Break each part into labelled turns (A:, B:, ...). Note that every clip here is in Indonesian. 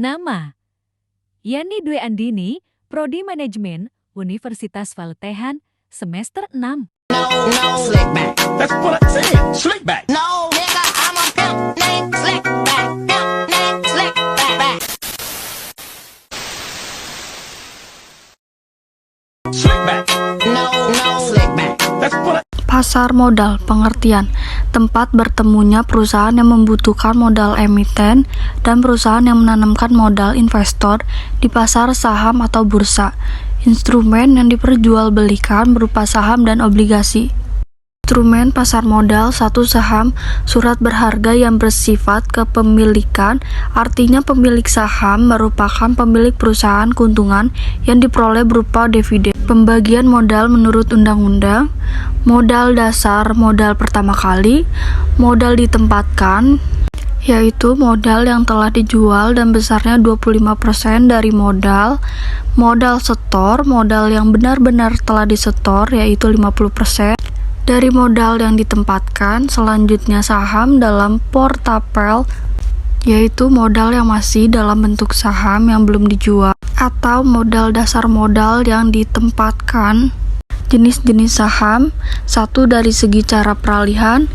A: Nama: Yani Dwi Andini, Prodi Manajemen, Universitas Valtehan, semester 6.
B: No, slick back.
C: That's what I said. Slick back.
B: No, nigga, I'm a pimp named Slick Back. Pimp named Slick Back.
C: Slick back.
B: No, slick back.
C: That's what I
D: Pasar modal, pengertian, tempat bertemunya perusahaan yang membutuhkan modal emiten dan perusahaan yang menanamkan modal investor di pasar saham atau bursa. Instrumen yang diperjualbelikan berupa saham dan obligasi. Instrumen pasar modal: satu, saham, surat berharga yang bersifat kepemilikan, artinya pemilik saham merupakan pemilik perusahaan keuntungan yang diperoleh berupa dividen. Pembagian modal menurut undang-undang: modal dasar, modal pertama kali, modal ditempatkan, yaitu modal yang telah dijual dan besarnya 25% dari modal setor, modal yang benar-benar telah disetor yaitu 50% dari modal yang ditempatkan. Selanjutnya saham dalam portafel, yaitu modal yang masih dalam bentuk saham yang belum dijual, atau modal dasar modal yang ditempatkan. Jenis-jenis saham: satu, dari segi cara peralihan,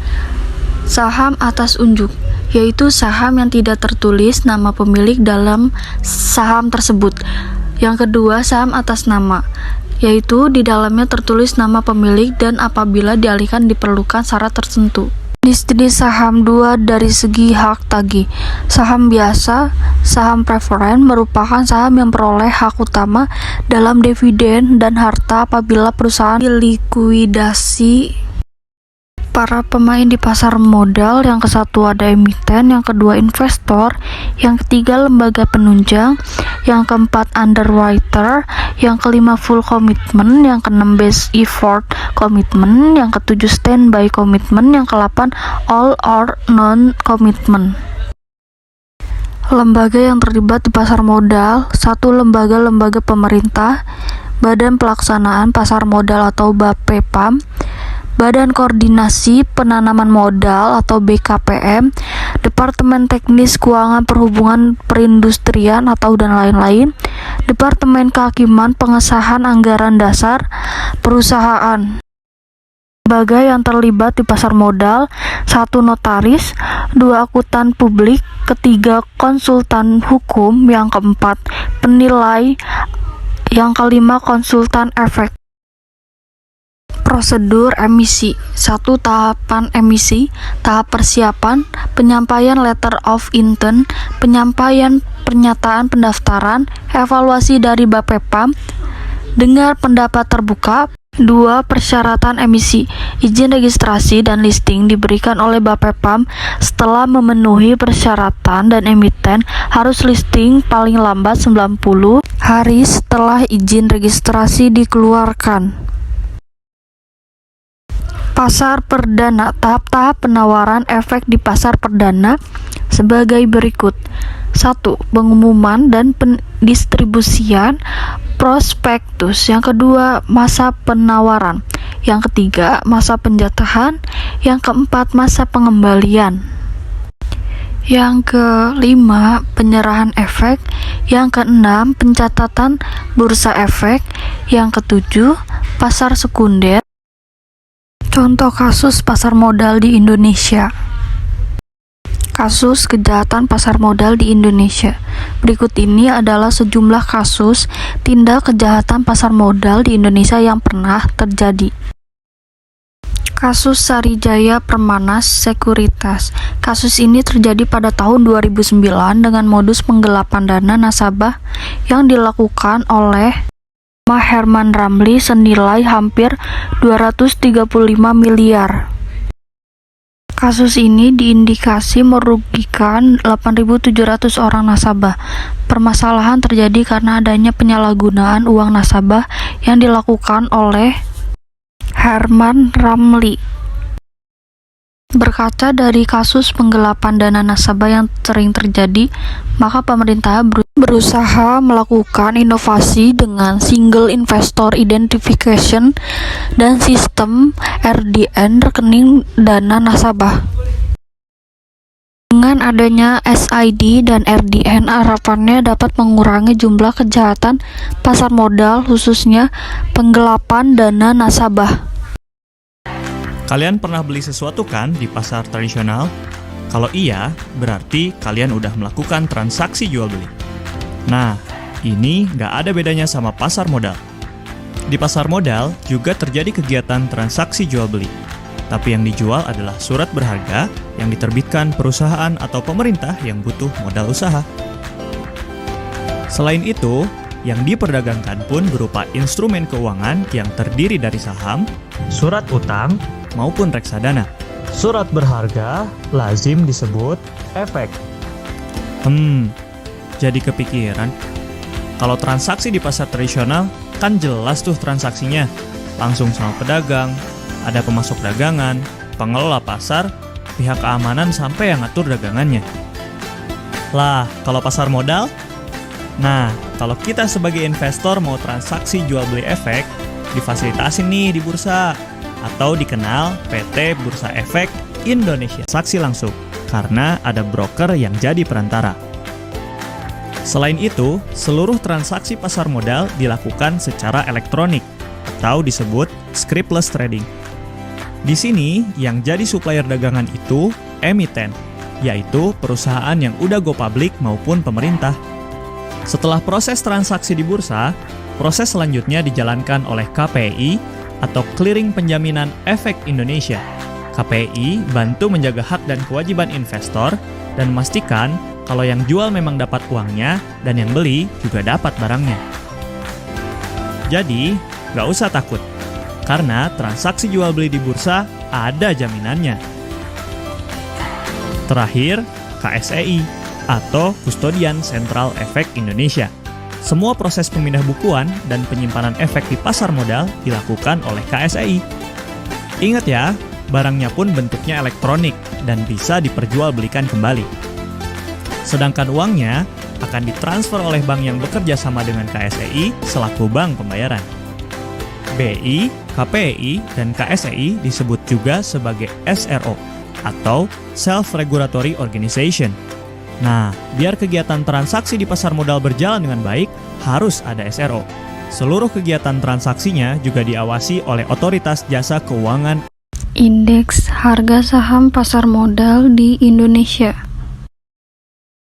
D: saham atas unjuk, yaitu saham yang tidak tertulis nama pemilik dalam saham tersebut. Yang kedua, saham atas nama, yaitu di dalamnya tertulis nama pemilik dan apabila dialihkan diperlukan syarat tertentu. Jenis-jenis saham: dua, dari segi hak tagih, saham biasa, saham preferen merupakan saham yang peroleh hak utama dalam dividen dan harta apabila perusahaan dilikuidasi. Para pemain di pasar modal: yang kesatu ada emiten, yang kedua investor, yang ketiga lembaga penunjang, yang keempat underwriter, yang kelima full commitment, yang keenam best effort commitment, yang ketujuh standby commitment, yang ke-8 all or non commitment. Lembaga yang terlibat di pasar modal: satu, lembaga-lembaga pemerintah, Badan Pelaksanaan Pasar Modal atau BAPEPAM, Badan Koordinasi Penanaman Modal atau BKPM, Departemen Teknis Keuangan Perhubungan Perindustrian atau dan lain-lain, Departemen Kehakiman Pengesahan Anggaran Dasar Perusahaan. Lembaga yang terlibat di pasar modal: satu, notaris, dua, akuntan publik, ketiga, konsultan hukum, yang keempat, penilai, yang kelima, konsultan efek. Prosedur emisi: satu, tahapan emisi, tahap persiapan, penyampaian letter of intent, penyampaian pernyataan pendaftaran, evaluasi dari BAPEPAM, dengar pendapat terbuka. Dua, persyaratan emisi, izin registrasi dan listing diberikan oleh BAPEPAM setelah memenuhi persyaratan dan emiten harus listing paling lambat 90 hari setelah izin registrasi dikeluarkan. Pasar perdana: tahap-tahap penawaran efek di pasar perdana sebagai berikut. 1. Pengumuman dan pendistribusian prospektus. Yang kedua, masa penawaran. Yang ketiga, masa penjatahan. Yang keempat, masa pengembalian. Yang kelima, penyerahan efek. Yang keenam, pencatatan bursa efek. Yang ketujuh, pasar sekunder. Contoh kasus pasar modal di Indonesia. Kasus kejahatan pasar modal di Indonesia. Berikut ini adalah sejumlah kasus tindak kejahatan pasar modal di Indonesia yang pernah terjadi. Kasus Sarijaya Permanas Sekuritas. Kasus ini terjadi pada tahun 2009 dengan modus penggelapan dana nasabah yang dilakukan oleh Herman Ramli senilai hampir 235 miliar. Kasus ini diindikasi merugikan 8.700 orang nasabah. Permasalahan terjadi karena adanya penyalahgunaan uang nasabah yang dilakukan oleh Herman Ramli. Berkaca dari kasus penggelapan dana nasabah yang sering terjadi, maka pemerintah berusaha melakukan inovasi dengan Single Investor Identification dan sistem RDN rekening dana nasabah. Dengan adanya SID dan RDN, harapannya dapat mengurangi jumlah kejahatan pasar modal, khususnya penggelapan dana nasabah.
E: Kalian pernah beli sesuatu kan di pasar tradisional? Kalau iya, berarti kalian udah melakukan transaksi jual beli. Nah, ini nggak ada bedanya sama pasar modal. Di pasar modal juga terjadi kegiatan transaksi jual beli. Tapi yang dijual adalah surat berharga yang diterbitkan perusahaan atau pemerintah yang butuh modal usaha. Selain itu, yang diperdagangkan pun berupa instrumen keuangan yang terdiri dari saham, surat utang, maupun reksadana. Surat berharga lazim disebut efek. Jadi kepikiran. Kalau transaksi di pasar tradisional, kan jelas tuh transaksinya. Langsung sama pedagang, ada pemasok dagangan, pengelola pasar, pihak keamanan sampai yang ngatur dagangannya. Lah, kalau pasar modal? Nah, kalau kita sebagai investor mau transaksi jual beli efek, difasilitasin nih di bursa, atau dikenal PT Bursa Efek Indonesia. Transaksi langsung, karena ada broker yang jadi perantara. Selain itu, seluruh transaksi pasar modal dilakukan secara elektronik, atau disebut scriptless trading. Di sini, yang jadi supplier dagangan itu emiten, yaitu perusahaan yang udah go public maupun pemerintah. Setelah proses transaksi di bursa, proses selanjutnya dijalankan oleh KPI atau Clearing Penjaminan Efek Indonesia. KPI bantu menjaga hak dan kewajiban investor dan memastikan kalau yang jual memang dapat uangnya dan yang beli juga dapat barangnya. Jadi, nggak usah takut. Karena transaksi jual beli di bursa ada jaminannya. Terakhir, KSEI atau Kustodian Sentral Efek Indonesia. Semua proses pemindah bukuan dan penyimpanan efek di pasar modal dilakukan oleh KSEI. Ingat ya, barangnya pun bentuknya elektronik dan bisa diperjualbelikan kembali. Sedangkan uangnya akan ditransfer oleh bank yang bekerja sama dengan KSEI selaku bank pembayaran. BI, KPI, dan KSEI disebut juga sebagai SRO atau Self-Regulatory Organization. Nah, biar kegiatan transaksi di pasar modal berjalan dengan baik, harus ada SRO. Seluruh kegiatan transaksinya juga diawasi oleh Otoritas Jasa Keuangan.
D: Indeks harga saham pasar modal di Indonesia.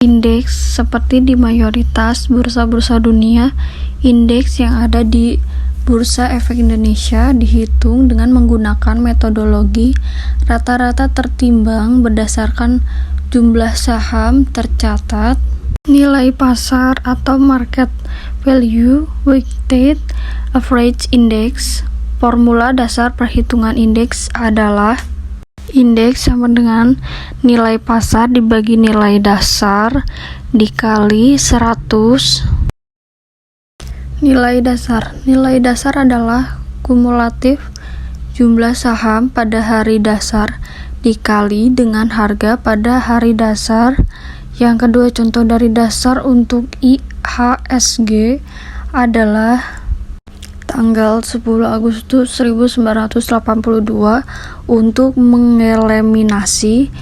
D: Indeks seperti di mayoritas bursa-bursa dunia, indeks yang ada di Bursa Efek Indonesia dihitung dengan menggunakan metodologi rata-rata tertimbang berdasarkan jumlah saham tercatat, nilai pasar atau market value, weighted average index. Formula dasar perhitungan indeks adalah indeks sama dengan nilai pasar dibagi nilai dasar dikali 100. Nilai dasar adalah kumulatif jumlah saham pada hari dasar dikali dengan harga pada hari dasar. Yang kedua, contoh dari dasar untuk IHSG adalah tanggal 10 Agustus 1982 untuk mengeliminasi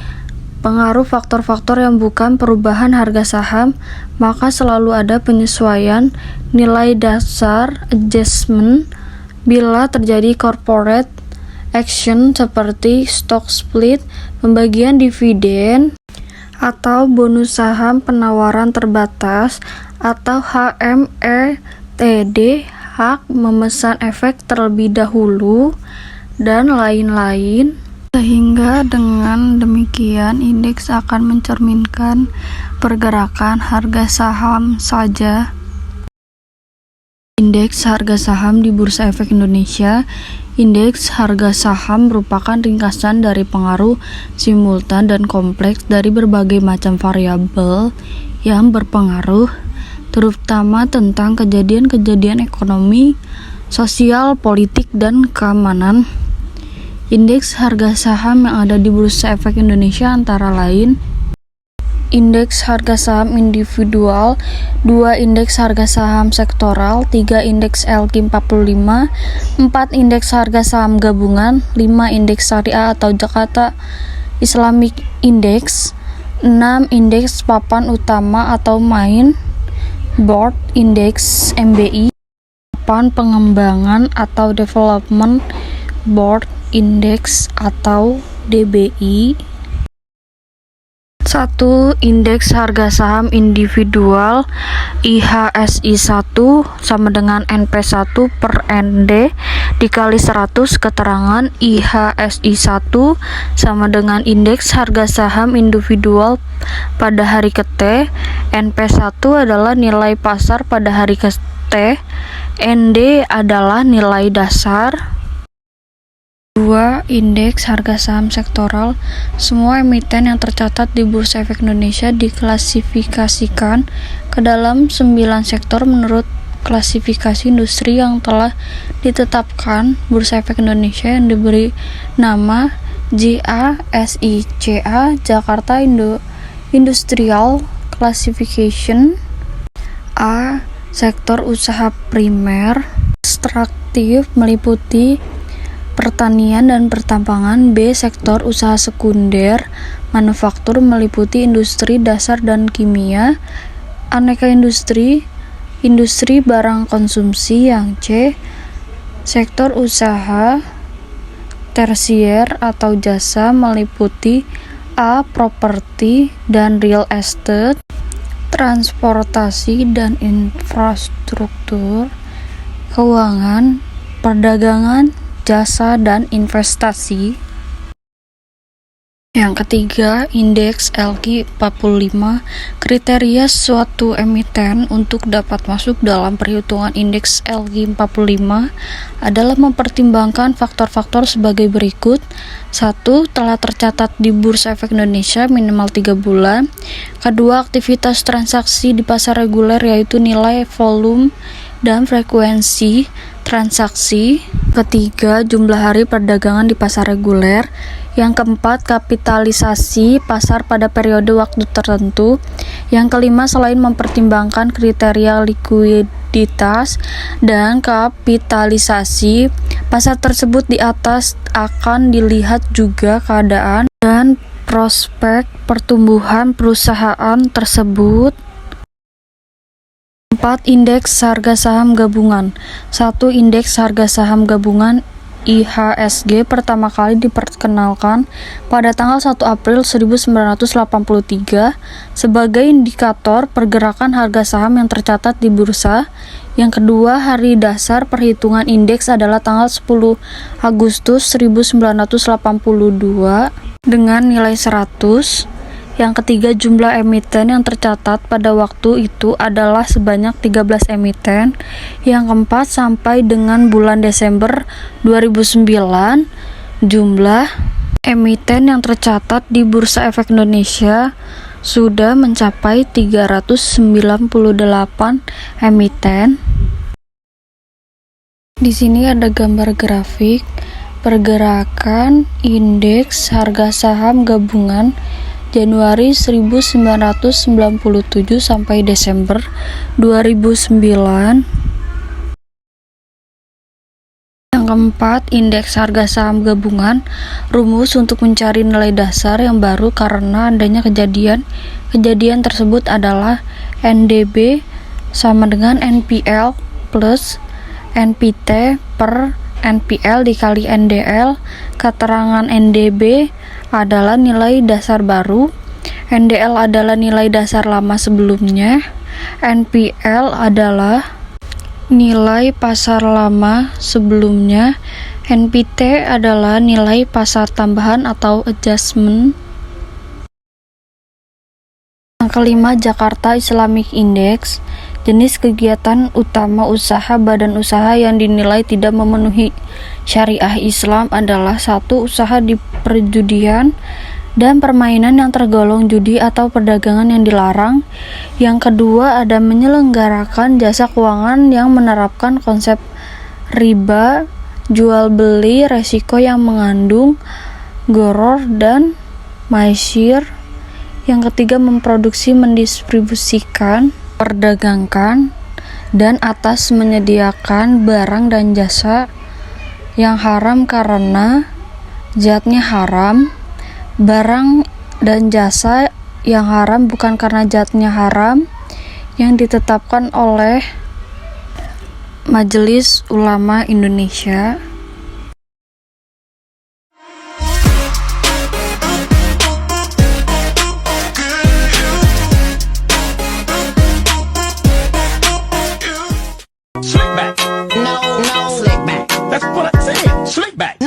D: pengaruh faktor-faktor yang bukan perubahan harga saham, maka selalu ada penyesuaian nilai dasar adjustment bila terjadi corporate action seperti stock split, pembagian dividen, atau bonus saham penawaran terbatas, atau HMETD, hak memesan efek terlebih dahulu, dan lain-lain. Sehingga dengan demikian indeks akan mencerminkan pergerakan harga saham saja. Indeks harga saham di Bursa Efek Indonesia. Indeks harga saham merupakan ringkasan dari pengaruh simultan dan kompleks dari berbagai macam variabel yang berpengaruh, terutama tentang kejadian-kejadian ekonomi, sosial, politik, dan keamanan. Indeks harga saham yang ada di Bursa Efek Indonesia antara lain: indeks harga saham individual, 2 indeks harga saham sektoral, 3 indeks LQ 45, 4 indeks harga saham gabungan, 5 indeks syariah atau Jakarta Islamic Index, 6. Indeks papan utama atau main board index MBI. 8. Pengembangan atau development board index atau DBI. 1. Indeks harga saham individual IHSI 1 sama dengan NP1 per ND dikali 100. Keterangan IHSI 1 sama dengan indeks harga saham individual pada hari ke-T. NP1 adalah nilai pasar pada hari ke-T. ND adalah nilai dasar. 2. Indeks harga saham sektoral. Semua emiten yang tercatat di Bursa Efek Indonesia diklasifikasikan ke dalam 9 sektor menurut klasifikasi industri yang telah ditetapkan Bursa Efek Indonesia yang diberi nama JASICA Jakarta Industrial Classification. A. Sektor usaha primer ekstraktif meliputi pertanian dan pertambangan. B. Sektor usaha sekunder manufaktur meliputi industri dasar dan kimia, aneka industri barang konsumsi. Yang C. Sektor usaha tersier atau jasa meliputi A. Properti dan real estate, transportasi dan infrastruktur, keuangan, perdagangan, jasa dan investasi. Yang ketiga, indeks LQ 45. Kriteria suatu emiten untuk dapat masuk dalam perhitungan indeks LQ 45 adalah mempertimbangkan faktor-faktor sebagai berikut. 1. Telah tercatat di Bursa Efek Indonesia minimal 3 bulan. Kedua, aktivitas transaksi di pasar reguler yaitu nilai, volume, dan frekuensi transaksi. Ketiga, jumlah hari perdagangan di pasar reguler. Yang keempat, kapitalisasi pasar pada periode waktu tertentu. Yang kelima, selain mempertimbangkan kriteria likuiditas dan kapitalisasi pasar tersebut di atas, akan dilihat juga keadaan dan prospek pertumbuhan perusahaan tersebut. 4. Indeks harga saham gabungan. 1. Indeks harga saham gabungan IHSG pertama kali diperkenalkan pada tanggal 1 April 1983 sebagai indikator pergerakan harga saham yang tercatat di bursa. Yang kedua, hari dasar perhitungan indeks adalah tanggal 10 Agustus 1982 dengan nilai 100. Yang ketiga, jumlah emiten yang tercatat pada waktu itu adalah sebanyak 13 emiten. Yang keempat, sampai dengan bulan Desember 2009, jumlah emiten yang tercatat di Bursa Efek Indonesia sudah mencapai 398 emiten. Di sini ada gambar grafik pergerakan indeks harga saham gabungan Januari 1997 sampai Desember 2009. Yang keempat, indeks harga saham gabungan. Rumus untuk mencari nilai dasar yang baru karena adanya kejadian tersebut adalah NDB sama dengan NPL plus NPT per NPL dikali NDL. Keterangan NDB adalah nilai dasar baru, NDL adalah nilai dasar lama sebelumnya, NPL adalah nilai pasar lama sebelumnya, NPT adalah nilai pasar tambahan atau adjustment. Yang kelima, Jakarta Islamic Index. Jenis kegiatan utama usaha badan usaha yang dinilai tidak memenuhi syariah Islam adalah 1. Usaha di perjudian dan permainan yang tergolong judi atau perdagangan yang dilarang. Yang kedua, ada menyelenggarakan jasa keuangan yang menerapkan konsep riba, jual beli, resiko yang mengandung gharar dan maisir. Yang ketiga, memproduksi, mendistribusikan, perdagangkan, dan atas menyediakan barang dan jasa yang haram karena zatnya haram. Barang dan jasa yang haram bukan karena zatnya haram, yang ditetapkan oleh Majelis Ulama Indonesia.
C: Slick back.
B: No, no, slick back.
C: That's what I said. Slick back.